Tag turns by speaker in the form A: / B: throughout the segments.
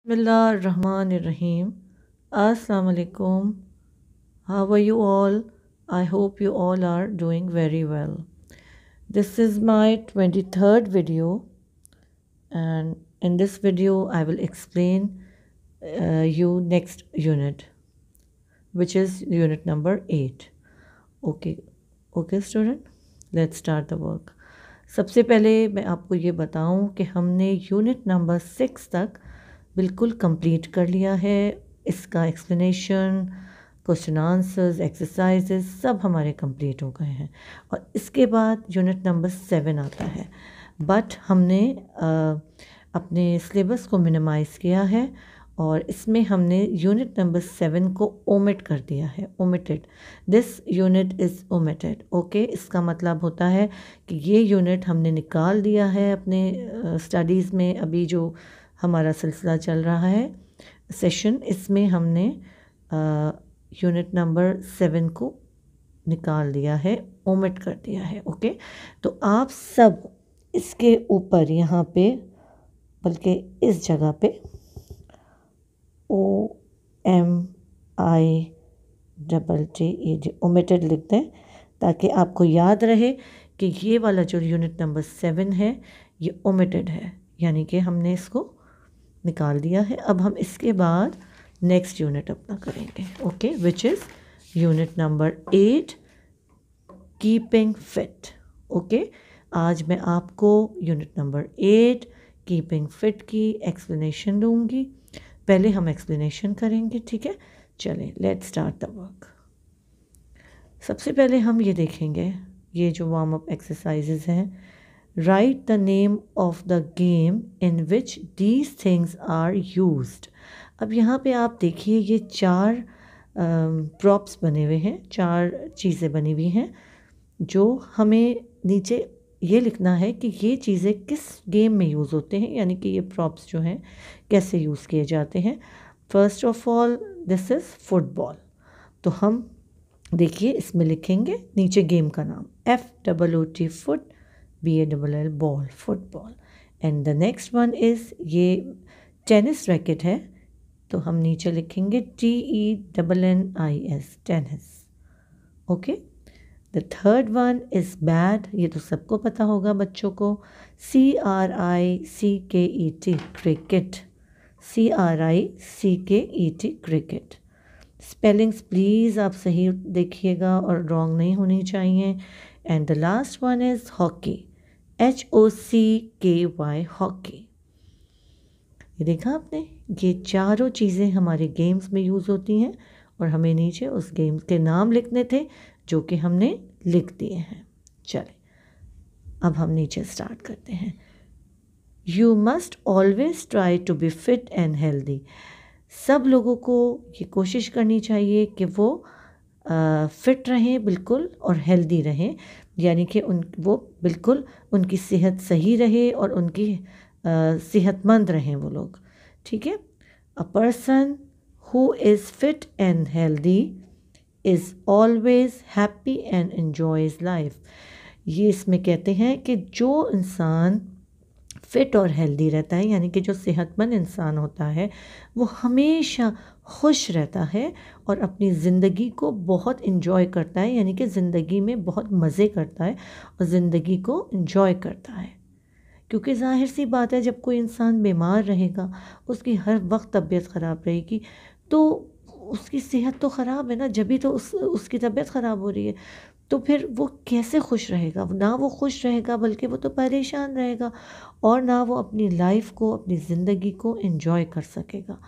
A: Bismillahirrahmanirrahim. Assalamu alaikum. How are you all? I hope you all are doing very well. This is my 23rd video, and in this video I will explain you next unit, which is unit number 8. Okay student, let's start the work. सबसे पहले मैं आपको ये बताऊं कि हमने unit number 6 तक बिल्कुल कंप्लीट कर लिया है। इसका एक्सप्लेनेशन, क्वेश्चन आंसर्स, एक्सरसाइजेस सब हमारे कंप्लीट हो गए हैं और इसके बाद यूनिट नंबर 7 आता है। बट हमने अपने सिलेबस को मिनिमाइज़ किया है और इसमें हमने यूनिट नंबर 7 को ओमिट कर दिया है। Omitted, this unit is omitted. Okay, इसका मतलब होता है कि ये यूनिट हमने निकाल दिया है अपने स्टडीज़ में। अभी जो हमारा सिलसिला चल रहा है सेशन, इसमें हमने यूनिट नंबर 7 को निकाल दिया है, ओमिट कर दिया है। ओके, तो आप सब इसके ऊपर यहाँ पे, बल्कि इस जगह पे OMITTED ओमिटेड लिख दें ताकि आपको याद रहे कि ये वाला जो यूनिट नंबर 7 है ये ओमिटेड है, यानी कि हमने इसको निकाल दिया है। अब हम इसके बाद नेक्स्ट यूनिट अपना करेंगे। Okay, which is unit number 8, keeping fit. Okay, आज मैं आपको यूनिट नंबर 8 कीपिंग फिट की एक्सप्लेनेशन दूंगी। पहले हम एक्सप्लेनेशन करेंगे, ठीक है। चलें, लेट्स स्टार्ट द वर्क। सबसे पहले हम ये देखेंगे, ये जो वार्म अप एक्सरसाइजेज हैं। Write the name of the game in which these things are used. अब यहाँ पे आप देखिए ये 4 प्रॉप्स बने हुए हैं, 4 चीज़ें बनी हुई हैं जो हमें नीचे ये लिखना है कि ये चीज़ें किस गेम में यूज़ होते हैं, यानी कि ये प्रॉप्स जो हैं कैसे यूज़ किए जाते हैं। First of all this is football. तो हम देखिए इसमें लिखेंगे नीचे गेम का नाम FOOT foot, BALL ball, football. And the next one is ये टेनिस रैकेट है, तो हम नीचे लिखेंगे TENNIS, tennis. Okay, the third one is bat, ये तो सबको पता होगा बच्चों को, CRICKET, cricket, CRICKET, cricket. Spellings please आप सही देखिएगा और रॉन्ग नहीं होनी चाहिए। And the last one is hockey, HOCKY, hockey. ये देखा आपने, ये चारों चीज़ें हमारे गेम्स में यूज़ होती हैं और हमें नीचे उस गेम के नाम लिखने थे जो कि हमने लिख दिए हैं। चलें, अब हम नीचे स्टार्ट करते हैं। You must always try to be fit and healthy. सब लोगों को ये कोशिश करनी चाहिए कि वो फिट रहें बिल्कुल और हेल्दी रहें, यानी कि वो बिल्कुल उनकी सेहत सही रहे और उनकी सेहतमंद रहें वो लोग, ठीक है। A person who is fit and healthy is always happy and enjoys life. ये इसमें कहते हैं कि जो इंसान फिट और हेल्दी रहता है, यानी कि जो सेहतमंद इंसान होता है, वो हमेशा खुश रहता है और अपनी ज़िंदगी को बहुत इन्जॉय करता है, यानी कि ज़िंदगी में बहुत मज़े करता है और ज़िंदगी को इन्जॉय करता है। क्योंकि ज़ाहिर सी बात है, जब कोई इंसान बीमार रहेगा, उसकी हर वक्त तबीयत ख़राब रहेगी, तो उसकी सेहत तो ख़राब है ना, जब भी तो उसकी तबीयत ख़राब हो रही है, तो फिर वो कैसे खुश रहेगा? ना वो खुश रहेगा, बल्कि वो तो परेशान रहेगा और ना वो अपनी लाइफ को, अपनी ज़िंदगी को एंजॉय कर सकेगा।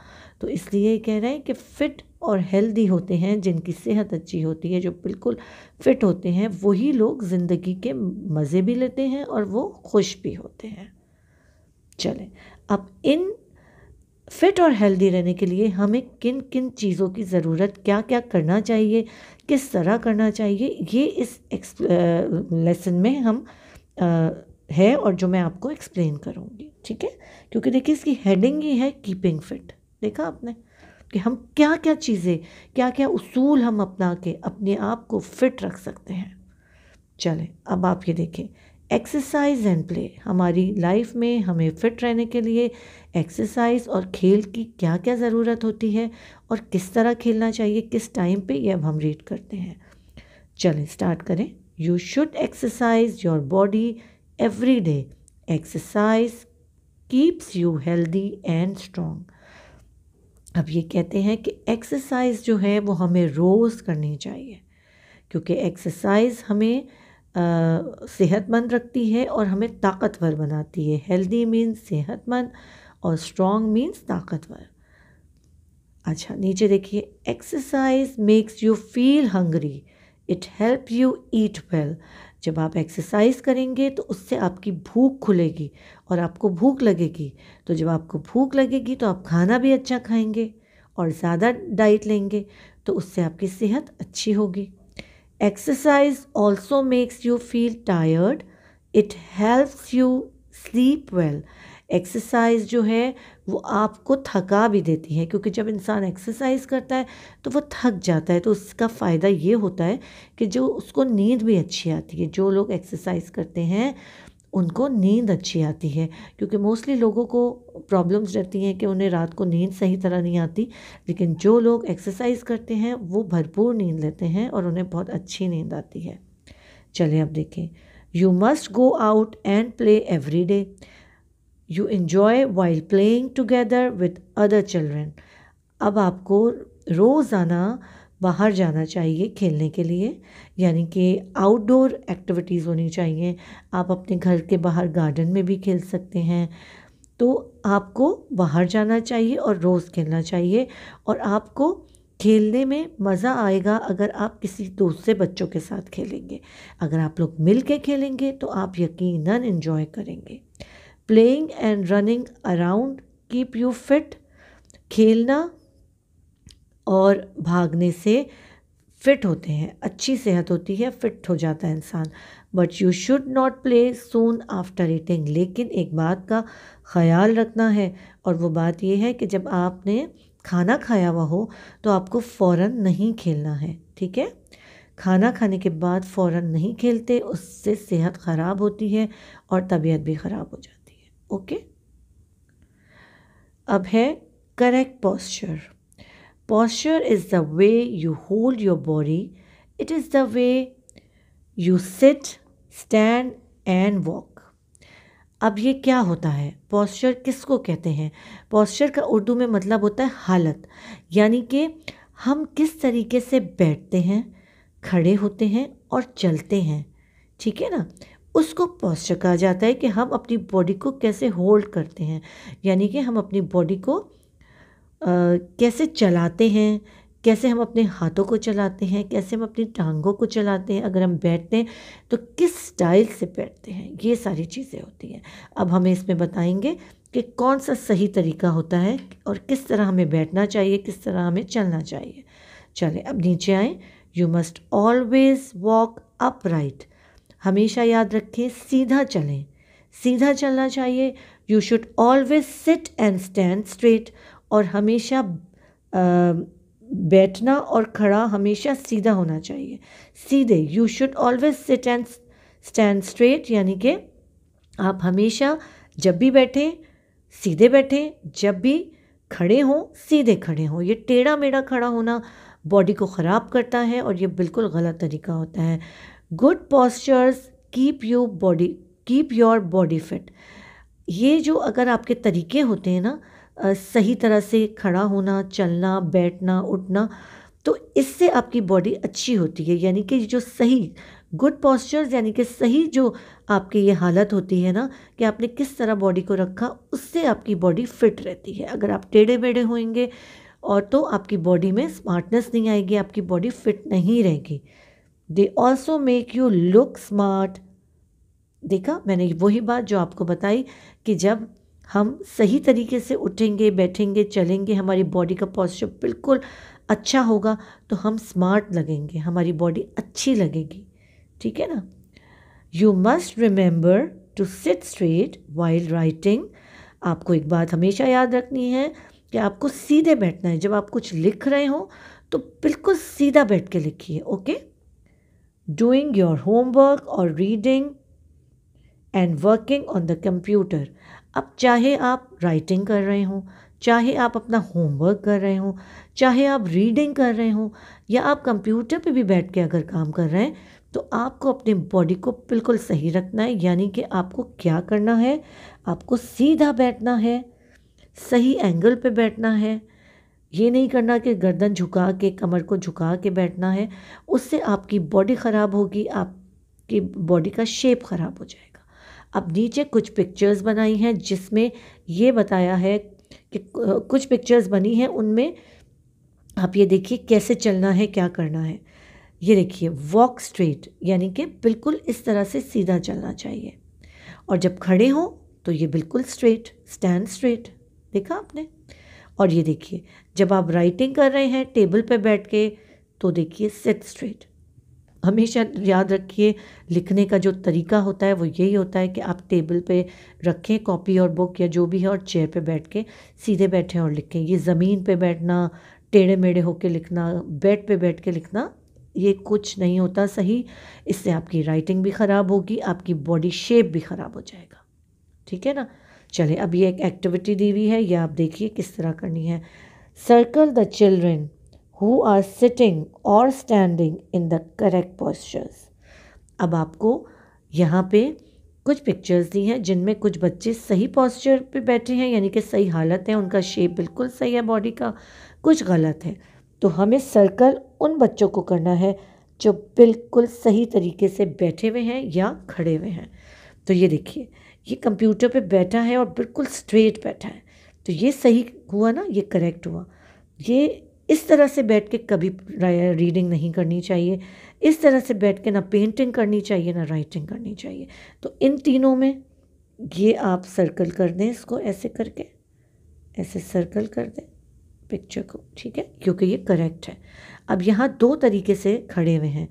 A: तो इसलिए कह रहे हैं कि फ़िट और हेल्दी होते हैं, जिनकी सेहत अच्छी होती है, जो बिल्कुल फ़िट होते हैं, वही लोग ज़िंदगी के मज़े भी लेते हैं और वो खुश भी होते हैं। चलें, अब इन फिट और हेल्दी रहने के लिए हमें किन किन चीज़ों की ज़रूरत, क्या क्या करना चाहिए, किस तरह करना चाहिए, ये इस लेसन में हम है और जो मैं आपको एक्सप्लेन करूँगी, ठीक है। क्योंकि देखिए इसकी हेडिंग ही है कीपिंग फिट। देखा आपने कि हम क्या क्या चीज़ें, क्या क्या उसूल हम अपना के अपने आप को फिट रख सकते हैं। चलें, अब आप ये देखें, एक्सरसाइज एंड प्ले, हमारी लाइफ में हमें फिट रहने के लिए एक्सरसाइज और खेल की क्या क्या ज़रूरत होती है और किस तरह खेलना चाहिए, किस टाइम पे, ये अब हम रीड करते हैं। चलें स्टार्ट करें। You should exercise your body every day. Exercise keeps you healthy and strong. अब ये कहते हैं कि एक्सरसाइज जो है वो हमें रोज़ करनी चाहिए, क्योंकि एक्सरसाइज हमें सेहतमंद रखती है और हमें ताकतवर बनाती है। हेल्दी मीन्स सेहतमंद और स्ट्रॉन्ग मीन्स ताकतवर। अच्छा नीचे देखिए, exercise makes you feel hungry, it help you eat well. जब आप एक्सरसाइज करेंगे तो उससे आपकी भूख खुलेगी और आपको भूख लगेगी। तो जब आपको भूख लगेगी तो आप खाना भी अच्छा खाएंगे और ज़्यादा डाइट लेंगे, तो उससे आपकी सेहत अच्छी होगी। Exercise also makes you feel tired, it helps you sleep well. Exercise जो है वो आपको थका भी देती है, क्योंकि जब इंसान एक्सरसाइज करता है तो वो थक जाता है, तो उसका फ़ायदा ये होता है कि जो उसको नींद भी अच्छी आती है। जो लोग एक्सरसाइज करते हैं उनको नींद अच्छी आती है, क्योंकि मोस्टली लोगों को प्रॉब्लम्स रहती हैं कि उन्हें रात को नींद सही तरह नहीं आती, लेकिन जो लोग एक्सरसाइज करते हैं वो भरपूर नींद लेते हैं और उन्हें बहुत अच्छी नींद आती है। चलिए अब देखें, you must go out and play every day, you enjoy while playing together with other children. अब आपको रोज़ाना बाहर जाना चाहिए खेलने के लिए, यानी कि आउटडोर एक्टिविटीज़ होनी चाहिए। आप अपने घर के बाहर गार्डन में भी खेल सकते हैं। तो आपको बाहर जाना चाहिए और रोज़ खेलना चाहिए, और आपको खेलने में मज़ा आएगा अगर आप किसी दूसरे बच्चों के साथ खेलेंगे। अगर आप लोग मिल के खेलेंगे तो आप यकीनन एंजॉय करेंगे। Playing and running around keep you fit, खेलना और भागने से फिट होते हैं, अच्छी सेहत होती है, फिट हो जाता है इंसान। But you should not play soon after eating, लेकिन एक बात का ख्याल रखना है, और वो बात ये है कि जब आपने खाना खाया हुआ हो तो आपको फ़ौरन नहीं खेलना है, ठीक है। खाना खाने के बाद फ़ौरन नहीं खेलते, उससे सेहत ख़राब होती है और तबीयत भी ख़राब हो जाती है। ओके, अब है correct posture. Posture is the way you hold your body. It is the way you sit, stand and walk. अब ये क्या होता है? पोस्चर किसको कहते हैं? पोस्चर का उर्दू में मतलब होता है हालत, यानी कि हम किस तरीके से बैठते हैं, खड़े होते हैं और चलते हैं, ठीक है ना। उसको पोस्चर कहा जाता है कि हम अपनी बॉडी को कैसे होल्ड करते हैं, यानी कि हम अपनी बॉडी को कैसे चलाते हैं, कैसे हम अपने हाथों को चलाते हैं, कैसे हम अपनी टांगों को चलाते हैं, अगर हम बैठते हैं तो किस स्टाइल से बैठते हैं, ये सारी चीज़ें होती हैं। अब हमें इसमें बताएंगे कि कौन सा सही तरीका होता है और किस तरह हमें बैठना चाहिए, किस तरह हमें चलना चाहिए। चलें अब नीचे आएँ। You must always walk upright, हमेशा याद रखें सीधा चलें, सीधा चलना चाहिए। You should always sit and stand straight, और हमेशा बैठना और खड़ा हमेशा सीधा होना चाहिए, सीधे। You should always sit and stand straight, यानी कि आप हमेशा जब भी बैठें सीधे बैठें, जब भी खड़े हों सीधे खड़े हों। ये टेढ़ा मेढ़ा खड़ा होना बॉडी को ख़राब करता है और ये बिल्कुल गलत तरीका होता है। Good postures keep your body fit. ये जो अगर आपके तरीके होते हैं ना, सही तरह से खड़ा होना, चलना, बैठना, उठना, तो इससे आपकी बॉडी अच्छी होती है। यानी कि जो सही गुड पॉस्चर्स, यानी कि सही जो आपकी ये हालत होती है ना कि आपने किस तरह बॉडी को रखा, उससे आपकी बॉडी फिट रहती है। अगर आप टेढ़े मेढ़े होंगे और तो आपकी बॉडी में स्मार्टनेस नहीं आएगी, आपकी बॉडी फिट नहीं रहेगी। They also make you look smart. देखा मैंने वही बात जो आपको बताई कि जब हम सही तरीके से उठेंगे, बैठेंगे, चलेंगे, हमारी बॉडी का पॉस्चर बिल्कुल अच्छा होगा तो हम स्मार्ट लगेंगे, हमारी बॉडी अच्छी लगेगी, ठीक है ना। You must remember to sit straight while writing. आपको एक बात हमेशा याद रखनी है कि आपको सीधे बैठना है। जब आप कुछ लिख रहे हो तो बिल्कुल सीधा बैठ के लिखिए, ओके। डूइंग योर होमवर्क और reading and working on the computer. अब चाहे आप राइटिंग कर रहे हों, चाहे आप अपना होमवर्क कर रहे हों, चाहे आप रीडिंग कर रहे हों, या आप कंप्यूटर पे भी बैठ के अगर काम कर रहे हैं, तो आपको अपने बॉडी को बिल्कुल सही रखना है। यानी कि आपको क्या करना है, आपको सीधा बैठना है, सही एंगल पे बैठना है। ये नहीं करना कि गर्दन झुका के, कमर को झुका के बैठना है, उससे आपकी बॉडी ख़राब होगी, आपकी बॉडी का शेप ख़राब हो जाएगा। अब नीचे कुछ पिक्चर्स बनाई हैं जिसमें ये बताया है कि कुछ पिक्चर्स बनी हैं, उनमें आप ये देखिए कैसे चलना है, क्या करना है। ये देखिए, वॉक स्ट्रेट, यानी कि बिल्कुल इस तरह से सीधा चलना चाहिए। और जब खड़े हों तो ये बिल्कुल स्ट्रेट, स्टैंड स्ट्रेट, देखा आपने। और ये देखिए, जब आप राइटिंग कर रहे हैं टेबल पे बैठ के, तो देखिए सिट स्ट्रेट। हमेशा याद रखिए, लिखने का जो तरीका होता है वो यही होता है कि आप टेबल पे रखें कॉपी और बुक या जो भी है, और चेयर पे बैठ के सीधे बैठें और लिखें। ये ज़मीन पे बैठना, टेढ़े मेढ़े होके लिखना, बेड पे बैठ के लिखना, ये कुछ नहीं होता सही। इससे आपकी राइटिंग भी ख़राब होगी, आपकी बॉडी शेप भी ख़राब हो जाएगा। ठीक है ना। चले, अब ये एक एक्टिविटी दी हुई है, ये आप देखिए किस तरह करनी है। Circle the children who are sitting और standing in the correct postures. अब आपको यहाँ पे कुछ पिक्चर्स दी हैं जिनमें कुछ बच्चे सही पोस्चर पे बैठे हैं, यानी कि सही हालत है, उनका शेप बिल्कुल सही है बॉडी का, कुछ गलत है। तो हमें सर्कल उन बच्चों को करना है जो बिल्कुल सही तरीके से बैठे हुए हैं या खड़े हुए हैं। तो ये देखिए, ये कंप्यूटर पे बैठा है और बिल्कुल स्ट्रेट बैठा है, तो ये सही हुआ ना, ये करेक्ट हुआ। ये इस तरह से बैठ के कभी रीडिंग नहीं करनी चाहिए, इस तरह से बैठ के ना पेंटिंग करनी चाहिए ना राइटिंग करनी चाहिए। तो इन तीनों में ये आप सर्कल कर दें, इसको ऐसे करके ऐसे सर्कल कर दें पिक्चर को, ठीक है, क्योंकि ये करेक्ट है। अब यहाँ दो तरीके से खड़े हुए हैं,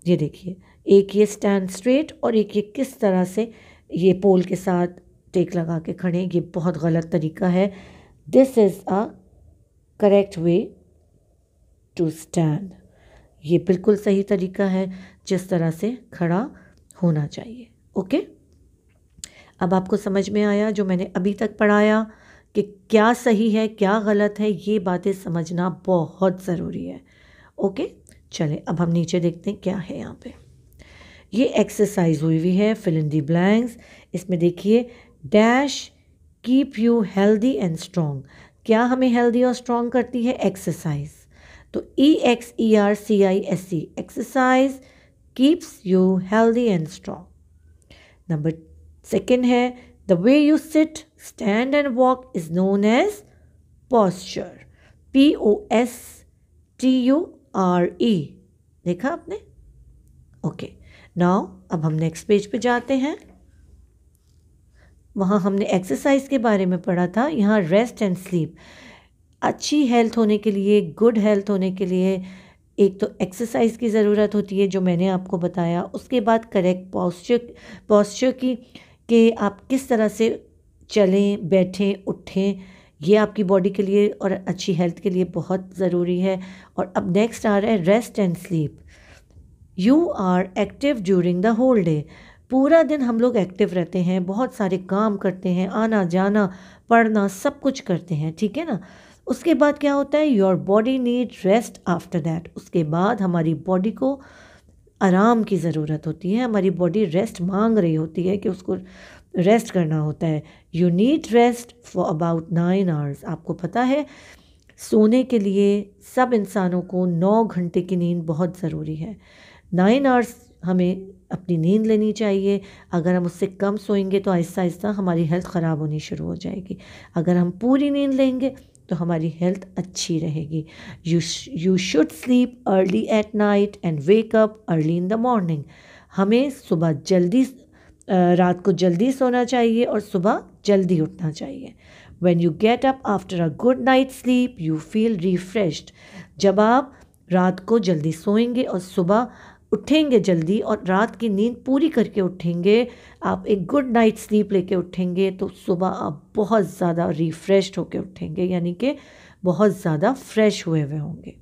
A: ये देखिए, एक ये स्टैंड स्ट्रेट और एक ये किस तरह से ये पोल के साथ टेक लगा के खड़े, ये बहुत गलत तरीका है। This is a correct way to stand. ये बिल्कुल सही तरीका है जिस तरह से खड़ा होना चाहिए। ओके, अब आपको समझ में आया जो मैंने अभी तक पढ़ाया कि क्या सही है क्या गलत है, ये बातें समझना बहुत ज़रूरी है। ओके, चलें अब हम नीचे देखते हैं क्या है यहाँ पे। ये एक्सरसाइज हुई हुई है, फिल इन दी ब्लैंक्स। इसमें देखिए, dash keep you healthy and strong. क्या हमें हेल्दी और स्ट्रॉन्ग करती है? एक्सरसाइज। तो EXERCISE, exercise keeps you healthy and strong. Number second है, the way you sit, stand and walk is known as posture, POSTURE। देखा आपने? ओके, नाउ अब हम नेक्स्ट पेज पे जाते हैं। वहाँ हमने एक्सरसाइज के बारे में पढ़ा था, यहाँ रेस्ट एंड स्लीप। अच्छी हेल्थ होने के लिए, गुड हेल्थ होने के लिए एक तो एक्सरसाइज की ज़रूरत होती है जो मैंने आपको बताया, उसके बाद करेक्ट पॉस्चर की कि आप किस तरह से चलें, बैठें, उठें, ये आपकी बॉडी के लिए और अच्छी हेल्थ के लिए बहुत ज़रूरी है। और अब नेक्स्ट आ रहा है rest and sleep. You are active during the whole day. पूरा दिन हम लोग एक्टिव रहते हैं, बहुत सारे काम करते हैं, आना जाना, पढ़ना, सब कुछ करते हैं, ठीक है ना। उसके बाद क्या होता है, your body need rest after that. उसके बाद हमारी बॉडी को आराम की ज़रूरत होती है, हमारी बॉडी रेस्ट मांग रही होती है कि उसको रेस्ट करना होता है। You need rest for about 9 hours. आपको पता है सोने के लिए सब इंसानों को 9 घंटे की नींद बहुत ज़रूरी है। 9 आवर्स हमें अपनी नींद लेनी चाहिए। अगर हम उससे कम सोएंगे तो आहिस्ता आहिस्ता हमारी हेल्थ ख़राब होनी शुरू हो जाएगी। अगर हम पूरी नींद लेंगे तो हमारी हेल्थ अच्छी रहेगी। You should sleep early at night and wake up early in the morning. हमें सुबह जल्दी रात को जल्दी सोना चाहिए और सुबह जल्दी उठना चाहिए। When you get up after a good night's sleep, you feel refreshed. जब आप रात को जल्दी सोएंगे और सुबह उठेंगे जल्दी और रात की नींद पूरी करके उठेंगे, आप एक गुड नाइट स्लीप लेके उठेंगे, तो सुबह आप बहुत ज़्यादा रिफ़्रेश्ड होके उठेंगे, यानी कि बहुत ज़्यादा फ्रेश हुए हुए होंगे।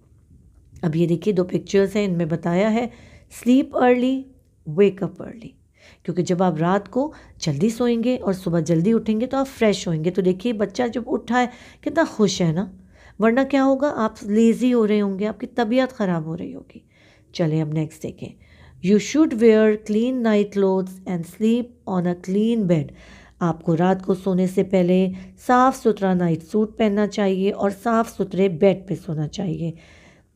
A: अब ये देखिए 2 पिक्चर्स हैं, इनमें बताया है sleep early, wake up early. क्योंकि जब आप रात को जल्दी सोएंगे और सुबह जल्दी उठेंगे तो आप फ्रेश होंगे। तो देखिए बच्चा जब उठा है कितना खुश है ना, वरना क्या होगा, आप लेज़ी हो रहे होंगे, आपकी तबीयत ख़राब हो रही होगी। चलिए अब नेक्स्ट देखें। You should where clean night clothes and sleep on a clean bed. आपको रात को सोने से पहले साफ़ सुथरा नाइट सूट पहनना चाहिए और साफ़ सुथरे बेड पे सोना चाहिए।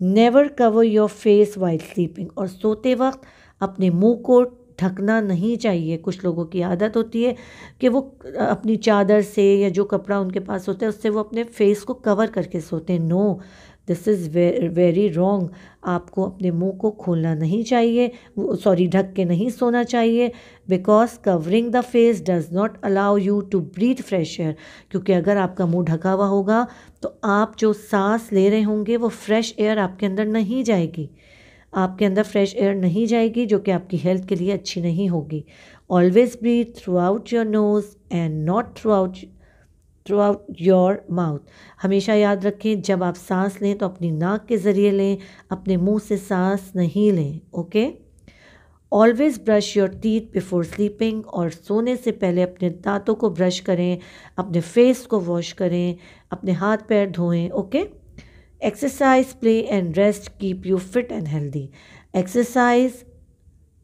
A: Never cover your face while sleeping. और सोते वक्त अपने मुंह को ढकना नहीं चाहिए। कुछ लोगों की आदत होती है कि वो अपनी चादर से या जो कपड़ा उनके पास होता है उससे वो अपने फेस को कवर करके सोते हैं। No, this is very wrong. आपको अपने मुंह को खोलना नहीं चाहिए, ढक के नहीं सोना चाहिए, because covering the face does not allow you to breathe fresh air. क्योंकि अगर आपका मुंह ढका हुआ होगा तो आप जो सांस ले रहे होंगे वो फ्रेश एयर आपके अंदर नहीं जाएगी, आपके अंदर फ्रेश एयर नहीं जाएगी, जो कि आपकी हेल्थ के लिए अच्छी नहीं होगी। Always breathe through out your nose and not through out your mouth. हमेशा याद रखें, जब आप सांस लें तो अपनी नाक के ज़रिए लें, अपने मुंह से सांस नहीं लें। Okay. Always brush your teeth before sleeping. और सोने से पहले अपने दांतों को ब्रश करें, अपने फेस को वॉश करें, अपने हाथ पैर धोएं। Okay. Exercise, play and rest keep you fit and healthy. Exercise,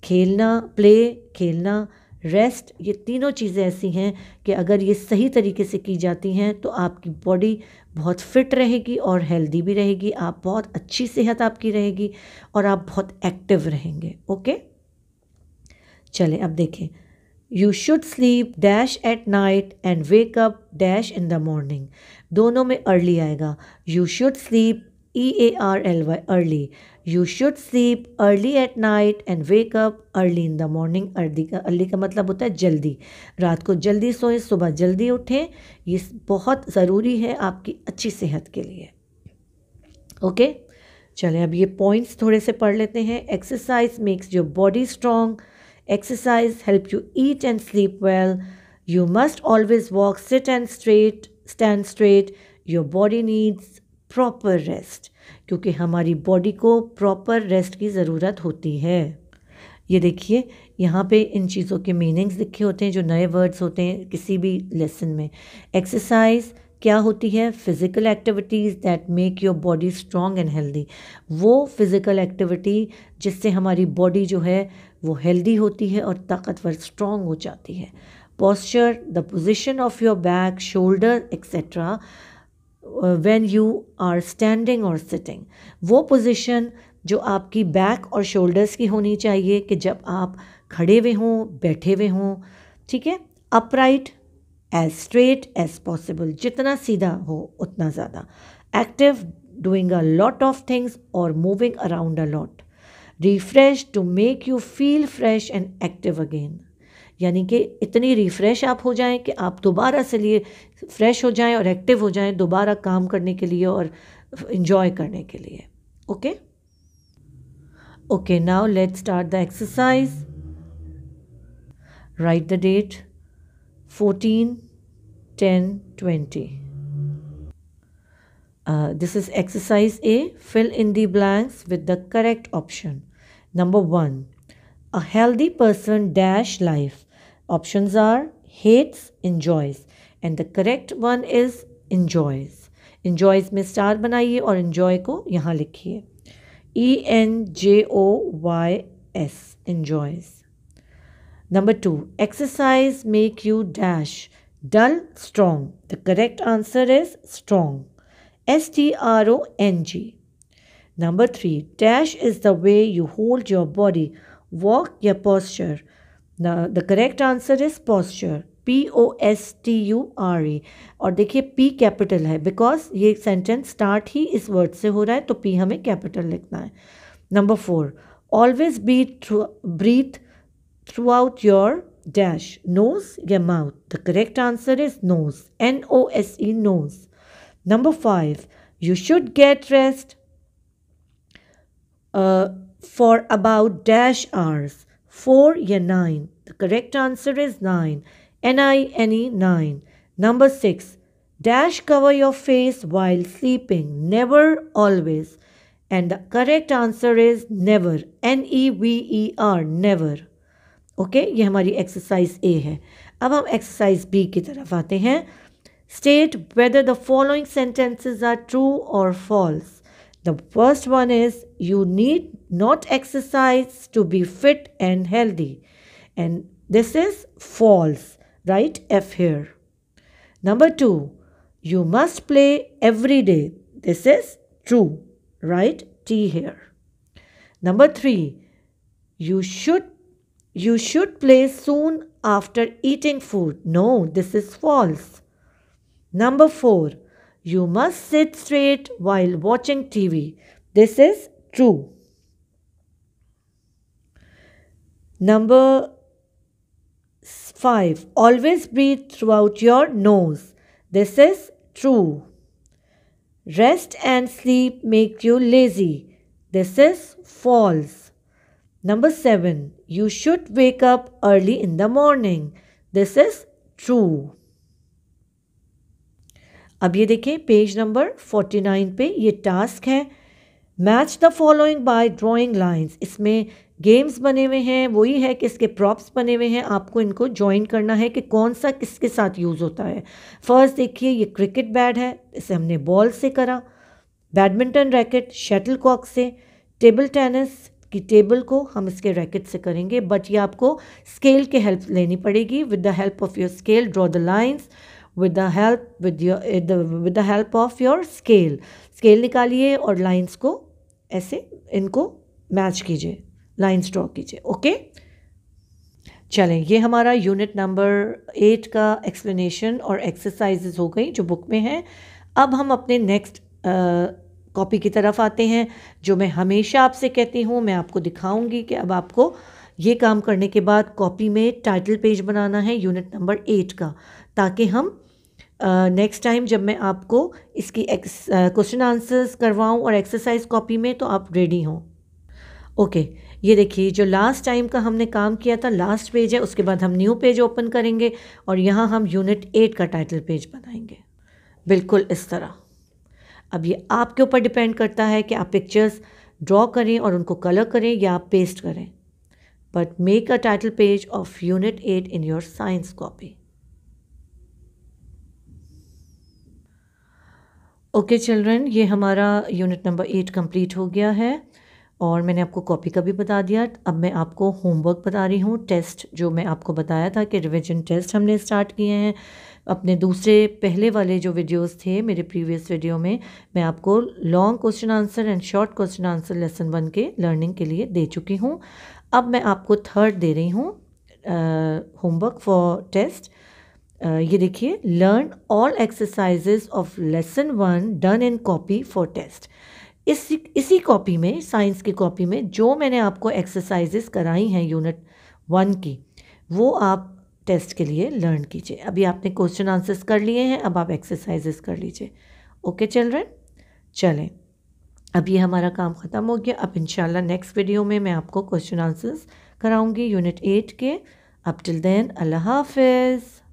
A: खेलना, प्ले खेलना, रेस्ट, ये तीनों चीज़ें ऐसी हैं कि अगर ये सही तरीके से की जाती हैं तो आपकी बॉडी बहुत फिट रहेगी और हेल्दी भी रहेगी। आप बहुत अच्छी सेहत आपकी रहेगी और आप बहुत एक्टिव रहेंगे। ओके। चलें अब देखें। You should sleep dash at night and wake up dash in the morning. दोनों में अर्ली आएगा। You should sleep EARLY early. You should sleep early at night and wake up early in the morning. Early का मतलब होता है जल्दी। रात को जल्दी सोएं, सुबह जल्दी उठें। ये बहुत ज़रूरी है आपकी अच्छी सेहत के लिए। ओके। चलें अब ये पॉइंट्स थोड़े से पढ़ लेते हैं। Exercise makes your body strong. Exercise help you eat and sleep well. You must always walk, sit and stand straight. Your body needs proper rest. क्योंकि हमारी बॉडी को प्रॉपर रेस्ट की ज़रूरत होती है। ये देखिए यहाँ पे इन चीज़ों के मीनिंग्स लिखे होते हैं, जो नए वर्ड्स होते हैं किसी भी लेसन में। एक्सरसाइज क्या होती है? Physical activities that make your body strong and healthy. वो फिज़िकल एक्टिविटी जिससे हमारी बॉडी जो है वो हेल्दी होती है और ताकतवर, स्ट्रॉन्ग हो जाती है। Posture, the position of your back, shoulder etcetera when you are standing और सिटिंग। वो पोजिशन जो आपकी बैक और शोल्डर्स की होनी चाहिए कि जब आप खड़े हुए हों, बैठे हुए हों। ठीक है। Upright, as straight as possible, जितना सीधा हो उतना ज़्यादा। Active, doing a lot of things और moving around a lot. Refresh, to make you feel fresh and active again, यानी कि इतनी रिफ्रेश आप हो जाएं कि आप दोबारा से लिए फ्रेश हो जाएं और एक्टिव हो जाएं दोबारा काम करने के लिए और इन्जॉय करने के लिए। Okay okay, now let's start the exercise. Write the date 14/10/20. This is exercise A. Fill in the blanks with the correct option. Number 1. A healthy person dash life. Options are hates, enjoys. And the correct one is enjoys. Enjoys में star बनाइए और enjoy को यहाँ लिखिए। ENJOYS. Enjoys. Number 2. Exercise make you dash dull, strong. The correct answer is strong. STRONG. Number 3. Dash is the way you hold your body. Walk या posture. Now, the correct answer is posture. POSTURE. और देखिए P capital है because ये sentence start ही इस word से हो रहा है, तो P हमें कैपिटल लिखना है। Number 4. Always breathe throughout your dash. Nose या mouth. The correct answer is nose. NOSE, nose. Number 5. You should get rest for about dash hours. 4 या 9. The correct answer is 9. NINE, 9. Number 6. Dash cover your face while sleeping. Never, always. And the correct answer is never. NEVER, never. Okay, ये हमारी exercise ए है। अब हम exercise B की तरफ आते हैं। State whether the following sentences are true और false. The first one is you need not exercise to be fit and healthy, and this is false, right F here. Number 2, you must play every day. This is true. Write T here. Number 3, you should play soon after eating food. No, this is false. Number 4, you must sit straight while watching TV. This is true. Number 5, always breathe throughout your nose. This is true. Rest and sleep make you lazy. This is false. Number 7, you should wake up early in the morning. This is true. अब ये देखिए page number 49 पे ये task है, match the following by drawing lines. इसमें games बने हुए हैं, वही है कि इसके प्रॉप्स बने हुए हैं, आपको इनको ज्वाइन करना है कि कौन सा किसके साथ यूज़ होता है। फर्स्ट देखिए ये क्रिकेट बैट है, इसे हमने बॉल से करा। बैडमिंटन रैकेट शटल कॉक से। टेबल टेनिस की टेबल को हम इसके रैकेट से करेंगे, बट ये आपको स्केल के हेल्प लेनी पड़ेगी। With the help of your scale draw the lines with the help of your scale निकालिए और लाइंस को ऐसे इनको मैच कीजिए, लाइंस ड्रॉ कीजिए। ओके, चलें, ये हमारा यूनिट नंबर 8 का एक्सप्लेनेशन और एक्सरसाइजेज हो गई जो बुक में है। अब हम अपने नेक्स्ट कॉपी की तरफ आते हैं, जो मैं हमेशा आपसे कहती हूँ, मैं आपको दिखाऊंगी कि अब आपको ये काम करने के बाद कॉपी में टाइटल पेज बनाना है यूनिट नंबर 8 का, ताकि हम नेक्स्ट टाइम जब मैं आपको इसकी क्वेश्चन आंसर्स करवाऊं और एक्सरसाइज कॉपी में, तो आप रेडी हों। ओके, ये देखिए जो लास्ट टाइम का हमने काम किया था, लास्ट पेज है, उसके बाद हम न्यू पेज ओपन करेंगे और यहाँ हम यूनिट 8 का टाइटल पेज बनाएंगे, बिल्कुल इस तरह। अब ये आपके ऊपर डिपेंड करता है कि आप पिक्चर्स ड्रॉ करें और उनको कलर करें या आप पेस्ट करें, but make a title page of unit 8 in your science copy. Okay children, ये हमारा यूनिट नंबर 8 कंप्लीट हो गया है और मैंने आपको कॉपी का भी बता दिया। अब मैं आपको होमवर्क बता रही हूँ, टेस्ट जो मैं आपको बताया था कि रिवीजन टेस्ट हमने स्टार्ट किए हैं। अपने दूसरे पहले वाले जो वीडियोस थे मेरे प्रीवियस वीडियो में, मैं आपको long question answer and short question answer lesson 1 के लर्निंग के लिए दे चुकी हूँ। अब मैं आपको थर्ड दे रही हूँ होमवर्क फॉर टेस्ट। ये देखिए, learn all exercises of lesson 1 done in copy for test. इसी कॉपी में, साइंस की कॉपी में, जो मैंने आपको एक्सरसाइजेज कराई हैं यूनिट 1 की, वो आप टेस्ट के लिए लर्न कीजिए। अभी आपने क्वेश्चन आंसर्स कर लिए हैं, अब आप एक्सरसाइजेज कर लीजिए। ओके चिल्ड्रन, चलें, अब ये हमारा काम ख़त्म हो गया। अब इंशाल्लाह नेक्स्ट वीडियो में मैं आपको क्वेश्चन आंसर्स कराऊंगी यूनिट 8 के। अब टिल देन, अल्लाह हाफिज़।